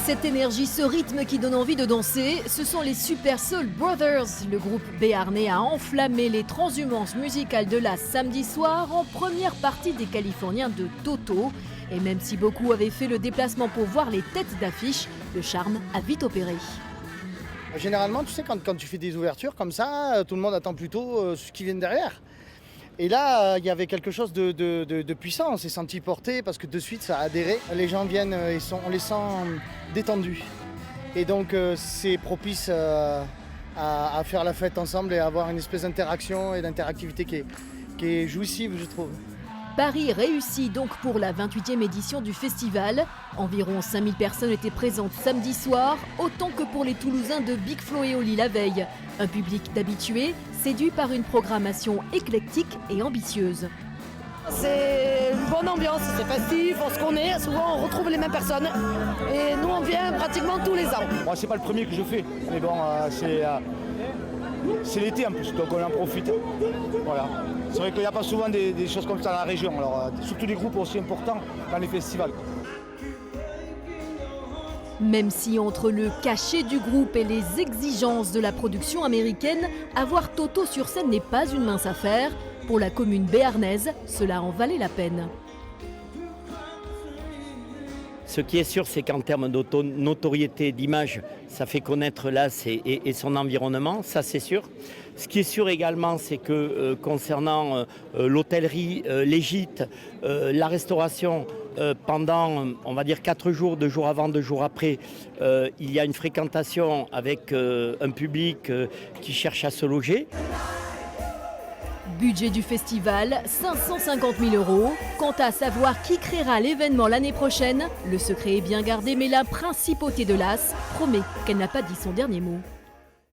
Cette énergie, ce rythme qui donne envie de danser, ce sont les Super Soul Brothers. Le groupe béarnais a enflammé les transhumances musicales de Las samedi soir en première partie des Californiens de Toto. Et même si beaucoup avaient fait le déplacement pour voir les têtes d'affiche, le charme a vite opéré. Généralement, tu sais, quand tu fais des ouvertures comme ça, tout le monde attend plutôt ceux qui viennent derrière. Et là, il y avait quelque chose de puissant. On s'est senti porté parce que de suite, ça a adhéré. Les gens viennent, on les sent détendus. Et donc, c'est propice à faire la fête ensemble et à avoir une espèce d'interaction et d'interactivité qui est jouissive, je trouve. Paris réussit donc pour la 28e édition du festival. Environ 5000 personnes étaient présentes samedi soir, autant que pour les Toulousains de Big Flo et Oli la veille. Un public d'habitués, séduit par une programmation éclectique et ambitieuse. C'est une bonne ambiance, c'est festif, on se connaît, souvent on retrouve les mêmes personnes. Et nous on vient pratiquement tous les ans. Moi c'est pas le premier que je fais, mais bon c'est l'été en plus, donc on en profite. Voilà. C'est vrai qu'il n'y a pas souvent des choses comme ça dans la région, alors surtout des groupes aussi importants dans les festivals. Même si entre le cachet du groupe et les exigences de la production américaine, avoir Toto sur scène n'est pas une mince affaire. Pour la commune béarnaise, cela en valait la peine. Ce qui est sûr, c'est qu'en termes de notoriété, d'image, ça fait connaître Las et son environnement, ça c'est sûr. Ce qui est sûr également, c'est que concernant l'hôtellerie, les gîtes, la restauration, pendant, on va dire, 4 jours, 2 jours avant, 2 jours après, il y a une fréquentation avec un public qui cherche à se loger. Budget du festival, 550 000 €. Quant à savoir qui créera l'événement l'année prochaine, le secret est bien gardé, mais la principauté de Las promet qu'elle n'a pas dit son dernier mot.